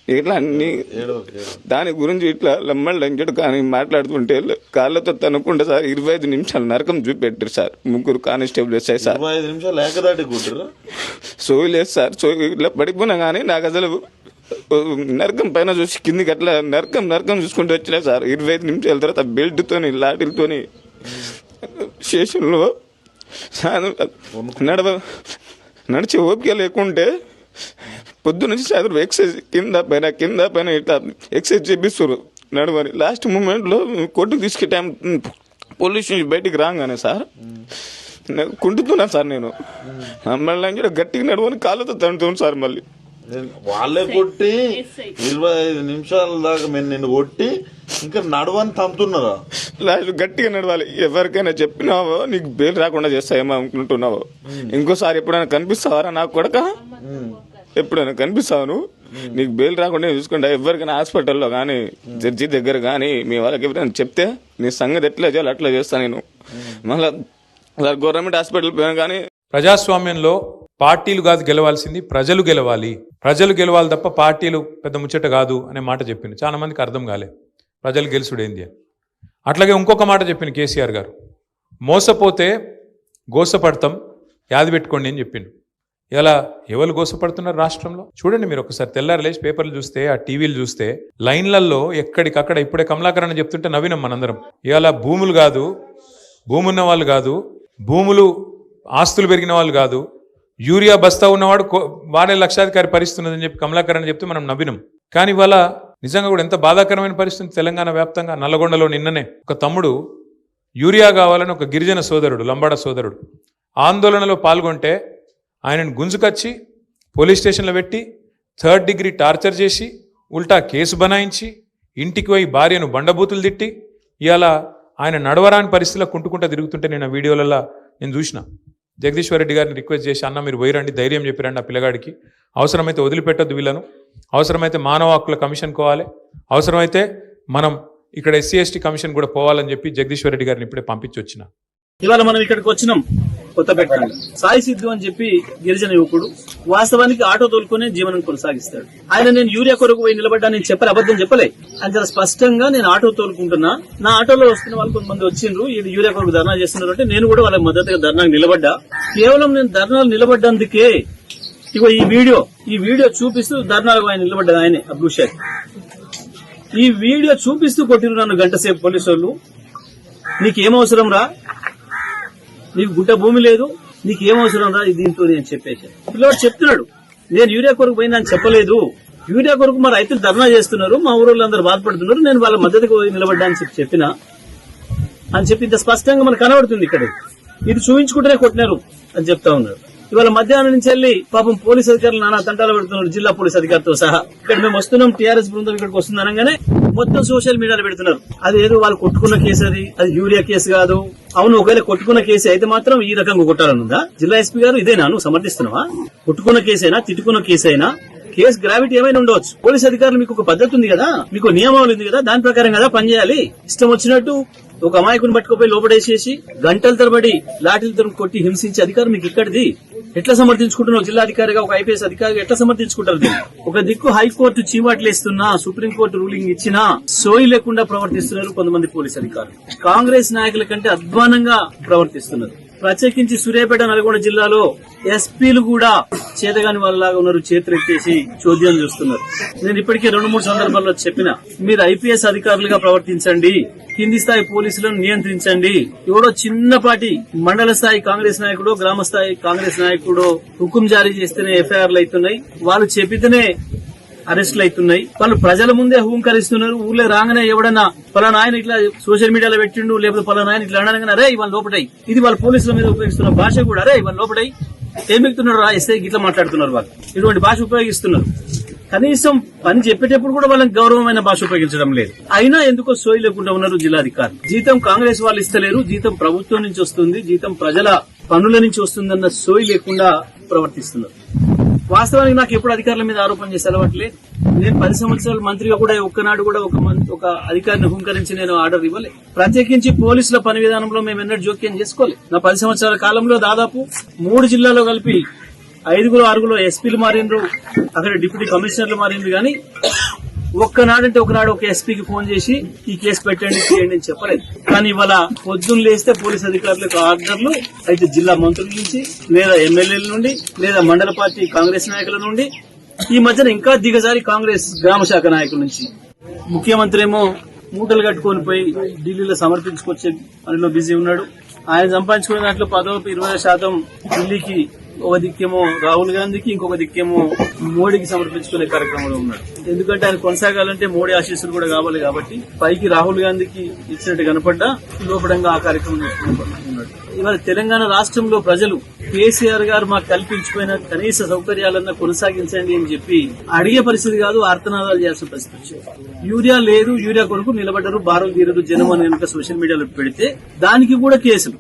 ఇట్లా అన్ని దాని గురించి ఇట్లా లమ్మళ్ళంజడు కానీ మాట్లాడుతుంటే కాళ్ళతో తనుకుంటే సార్ 25 నిమిషాలు నరకం చూపెట్టారు సార్. 3 కానిస్టేబుల్ వచ్చాయి సార్. 25 నిమిషాలు ఏకదాటి కూర్చురు. సోయి లేదు సార్. సోయి ఇట్లా పడిపోయినా కానీ నాకు అసలు నరకం పైన చూసి కిందికి అట్లా నరకం చూసుకుంటూ వచ్చినా సార్. 25 నిమిషాల తర్వాత బెల్ట్తోని లాఠీలతోని స్టేషన్లో నడిచి ఓపిక లేకుంటే పొద్దు నుంచి సాయంత్రం ఎక్సైజ్ కింద పైన ఇట్లా ఎక్సైజ్ చేపిస్తారు నడవని. లాస్ట్ మూమెంట్లో కొట్టుకు తీసుకే టైం పోలీస్ నుంచి బయటికి రాగానే సార్ కుంటున్నా సార్. నేను మళ్ళీ గట్టిగా నడవని కాళ్ళతో తంటున్నాను సార్. మళ్ళీ వాళ్ళే కొట్టి 25 నిమిషాల దాకా మేము నిన్ను కొట్టి ఇంకా నడవని తంతున్నారా? లాస్ట్ గట్టిగా నడవాలి. ఎవరికైనా చెప్పినావో నీకు బెయిల్ రాకుండా చేస్తాయేమో అనుకుంటున్నావో. ఇంకోసారి ఎప్పుడైనా కనిపిస్తావారా నాకు కొడక? ఎప్పుడైనా కనిపిస్తావు నీకు బెయిల్ రాకుండా చూసుకుంటా. ఎవరికైనా హాస్పిటల్లో కానీ జడ్జి దగ్గర కానీ మీ వాళ్ళకి ఎవరైనా చెప్తే నీ సంగతి ఎట్లా చేయాలి అట్లా చేస్తాను నేను. మళ్ళీ గవర్నమెంట్ హాస్పిటల్ పోయినా కానీ ప్రజాస్వామ్యంలో పార్టీలు కాదు గెలవాల్సింది, ప్రజలు గెలవాలి. ప్రజలు గెలవాలి తప్ప పార్టీలు పెద్ద ముచ్చట కాదు అనే మాట చెప్పింది. చాలా మందికి అర్థం కాలే ప్రజలు గెలుసుడేంది అని. అట్లాగే ఇంకొక మాట చెప్పింది కేసీఆర్ గారు, మోసపోతే గోసపడతాం యాది పెట్టుకోండి అని చెప్పిండు. ఇలా ఎవరు గోసపడుతున్నారు రాష్ట్రంలో చూడండి మీరు ఒకసారి. తెల్లారి లేచి పేపర్లు చూస్తే, ఆ టీవీలు చూస్తే లైన్లలో ఎక్కడికక్కడ ఇప్పుడే కమలాకరణ చెప్తుంటే నవ్వినాం మనందరం. ఇలా భూములు కాదు, భూమి ఉన్న వాళ్ళు కాదు, భూములు ఆస్తులు పెరిగిన వాళ్ళు కాదు, యూరియా బస్తా ఉన్నవాడు వాడే లక్షాధికారి పరిస్థితి ఉన్నదని చెప్పి కమలాకరణ చెప్తే మనం నవ్వినాం. కానీ ఇవాళ నిజంగా కూడా ఎంత బాధాకరమైన పరిస్థితి తెలంగాణ వ్యాప్తంగా. నల్లగొండలో నిన్ననే ఒక తమ్ముడు యూరియా కావాలని ఒక గిరిజన సోదరుడు, లంబాడ సోదరుడు ఆందోళనలో పాల్గొంటే ఆయనను గుంజుకొచ్చి పోలీస్ స్టేషన్లో పెట్టి 3rd డిగ్రీ టార్చర్ చేసి ఉల్టా కేసు బనాయించి ఇంటికి పోయి భార్యను బండబూతులు తిట్టి ఇవాళ ఆయన నడవరాని పరిస్థితిలో కుంటుకుంటా తిరుగుతుంటే నేను ఆ వీడియోలలో నేను చూసిన. జగదీశ్వర్ రెడ్డి గారిని రిక్వెస్ట్ చేసి, అన్న మీరు పోయిరండి, ధైర్యం చెప్పిరండి ఆ పిల్లగాడికి, అవసరమైతే వదిలిపెట్టొద్దు వీళ్ళను, అవసరమైతే మానవ హక్కుల కమిషన్ పోవాలి, అవసరమైతే మనం ఇక్కడ SC ST కమిషన్ కూడా పోవాలని చెప్పి జగదీశ్వర్ రెడ్డి గారిని ఇప్పుడే పంపించి వచ్చిన. ఇవాళ మనం ఇక్కడికి వచ్చినాం కొత్తపేట. సాయి సిద్ధు అని చెప్పి గిరిజన యువకుడు వాస్తవానికి ఆటో తోలుకునే జీవనం కొనసాగిస్తాడు. ఆయన నేను యూరియా కొరకు పోయి నిలబడ్డా నేను చెప్పలే, అబద్దం చెప్పలే. అని చాలా స్పష్టంగా నేను ఆటో తోలుకుంటున్నా, నా ఆటోలో వస్తున్న వాళ్ళు కొంతమంది వచ్చిండ్రు, ఈ యూరియా కొరకు ధర్నా చేస్తున్నారు అంటే నేను కూడా వాళ్ళ మద్దతుగా ధర్నాకు నిలబడ్డా. కేవలం నేను ధర్నాలు నిలబడ్డందుకే ఇగో ఈ వీడియో చూపిస్తూ ధర్నాలకు ఆయన నిలబడ్డా. ఆయనే అబ్దుల్ షేక్ ఈ వీడియో చూపిస్తూ కొట్టిరు నన్ను గంట సేపు పోలీసు వాళ్ళు. నీకేమవసరం రా, నీకు గుడ్డ భూమి లేదు, నీకేమవసరం రా దీంతో నేను చెప్పేసి. పిల్లవాడు చెప్తున్నాడు నేను యూరియా కొరకు పోయినా అని చెప్పలేదు, యూరియా కొరకు మా రైతులు ధర్నా చేస్తున్నారు, మా ఊరోళ్ళందరూ బాధపడుతున్నారు, నేను వాళ్ళ మద్దతుకు నిలబడ్డా అని చెప్పిన అని చెప్పి ఇంత స్పష్టంగా మనకు కనబడుతుంది. ఇక్కడ ఇది చూపించుకుంటేనే కొట్టినారు అని చెప్తా ఉన్నారు. ఇవాళ మధ్యాహ్నం నుంచి వెళ్ళి పాపం పోలీస్ అధికారులు నానా తంటాలు పెడుతున్నారు, జిల్లా పోలీస్ అధికారితో సహా. ఇక్కడ మేము వస్తున్నాం, టీఆర్ఎస్ బృందం ఇక్కడికి వస్తుంది అనగానే మొత్తం సోషల్ మీడియాలో పెడుతున్నారు. అది ఏదో వాళ్ళు కొట్టుకున్న కేసు, అది యూరియా కేసు కాదు. అవును, ఒకవేళ కొట్టుకున్న కేసు అయితే మాత్రం ఈ రకంగా కొట్టాలనుందా? జిల్లా ఎస్పీ గారు ఇదేనా నువ్వు సమర్థిస్తున్నావా? కొట్టుకున్న కేసైనా తిట్టుకున్న కేసైనా కేసు గ్రావిటీ ఏమైనా ఉండవచ్చు. పోలీస్ అధికారులు మీకు ఒక పద్ధతి ఉంది కదా, మీకు నియమావళి ఉంది కదా, దాని ప్రకారం కదా పనిచేయాలి. ఇష్టం వచ్చినట్టు ఒక అమాయకుని పట్టుకుపోయి లోపడేసేసి గంటల తరబడి లాఠీలతో కొట్టి హింసించే అధికారం మీకు ఇక్కడిది. ఎట్లా సమర్థించుకుంటున్నావు? జిల్లా అధికారిగా ఒక IPS అధికారిగా ఎట్లా సమర్థించుకుంటారు? ఒక దిక్కు హైకోర్టు చీవాట్లేస్తున్నా, సుప్రీంకోర్టు రూలింగ్ ఇచ్చినా సోయి లేకుండా ప్రవర్తిస్తున్నారు కొంతమంది పోలీస్ అధికారులు. కాంగ్రెస్ నాయకుల కంటే అధ్వానంగా ప్రవర్తిస్తున్నారు. ప్రత్యేకించి సూర్యాపేట, నల్గొండ జిల్లాలో ఎస్పీలు కూడా చేతగాని వాళ్ళలాగా ఉన్నారు, చేతులెత్తేసి చోద్యం చూస్తున్నారు. నేను ఇప్పటికే 2-3 సందర్భాల్లో చెప్పిన, మీరు IPS అధికారులుగా ప్రవర్తించండి, కింది స్థాయి పోలీసులను నియంత్రించండి. ఎవడో చిన్నపాటి మండల స్థాయి కాంగ్రెస్ నాయకుడు, గ్రామ స్థాయి కాంగ్రెస్ నాయకుడు హుకుం జారీ చేస్తేనే FIRలు అవుతున్నాయి, వాళ్ళు చెప్పితేనే అరెస్టులు అవుతున్నాయి. వాళ్ళు ప్రజల ముందే హూంకరిస్తున్నారు. ఊర్లో రాగానే ఎవడన్నా పలానా ఆయన ఇట్లా సోషల్ మీడియాలో పెట్టిండు, లేకపోతే పలానా ఆయన ఇట్లా అనగానే అరే ఇవాళ లోపటాయి. ఇది వాళ్ళ పోలీసుల మీద ఉపయోగిస్తున్న భాష కూడా, అరే ఇవాళ లోపటాయి ఏం మిగుతున్నాడు రా ఇస్తే ఇట్లా మాట్లాడుతున్నారు. వాళ్ళు ఇటువంటి భాష ఉపయోగిస్తున్నారు. కనీసం పని చెప్పేటప్పుడు కూడా వాళ్ళకి గౌరవమైన భాష ఉపయోగించడం లేదు. అయినా ఎందుకో సోయి లేకుండా ఉన్నారు జిల్లాధికారులు. జీతం కాంగ్రెస్ వాళ్ళు ఇస్తలేరు, జీతం ప్రభుత్వం నుంచి వస్తుంది, జీతం ప్రజల పన్నుల నుంచి వస్తుందన్న సోయి లేకుండా ప్రవర్తిస్తున్నారు. వాస్తవానికి నాకు ఎప్పుడు అధికారుల మీద ఆరోపణ చేసే అలవాట్లే. నేను 10 సంవత్సరాలు మంత్రిగా కూడా ఒక్కనాడు కూడా ఒక అధికారిని హుంకరించి నేను ఆర్డర్ ఇవ్వలే. ప్రత్యేకించి పోలీసుల పని విధానంలో మేము ఎన్నడూ జోక్యం చేసుకోలేదు. నా 10 సంవత్సరాల కాలంలో దాదాపు 3 జిల్లాలో కలిపి 6 ఎస్పీలు మారిండ్రు, అక్కడ డిప్యూటీ కమిషనర్లు మారిండ్రు, కానీ ఒక్కనాడంటే ఒకనాడు ఒక ఎస్పీకి ఫోన్ చేసి ఈ కేసు పెట్టండి చేయండి అని చెప్పలేదు. కానీ ఇవాళ పొద్దున్న లేస్తే పోలీస్ అధికారులకు ఆర్డర్లు అయితే జిల్లా మంత్రుల నుంచి, లేదా ఎమ్మెల్యేల నుండి, లేదా మండల పార్టీ కాంగ్రెస్ నాయకుల నుండి, ఈ మధ్యన ఇంకా దిగజారి కాంగ్రెస్ గ్రామ శాఖ నాయకుల నుంచి. ముఖ్యమంత్రి ఏమో మూటలు కట్టుకొని పోయి ఢిల్లీలో సమర్పించుకొచ్చే పనిలో బిజీ ఉన్నాడు. ఆయన సంపాదించుకునే దాంట్లో 10-20% ఢిల్లీకి, ఒక దిక్కేమో రాహుల్ గాంధీకి, ఇంకొక దిక్కేమో మోడీకి సమర్పించుకునే కార్యక్రమంలో ఉన్నాడు. ఎందుకంటే ఆయన కొనసాగాలంటే మోడీ ఆశీస్సులు కూడా కావాలి కాబట్టి పైకి రాహుల్ గాంధీకి ఇచ్చినట్టు కనపడ్డా లోపడంగా ఆ కార్యక్రమం ఉన్నాడు. ఇవాళ తెలంగాణ రాష్ట్రంలో ప్రజలు కేసీఆర్ గారు మాకు కల్పించిపోయిన కనీస సౌకర్యాలన్నా కొనసాగించండి అని చెప్పి అడిగే పరిస్థితి కాదు, ఆర్తనాదాలు చేయాల్సిన పరిస్థితి వచ్చింది. యూరియా లేదు, యూరియా కొరకు నిలబడ్డారు, బారులు తీరదు జనం అని కనుక సోషల్ మీడియాలో పెడితే దానికి కూడా కేసులు.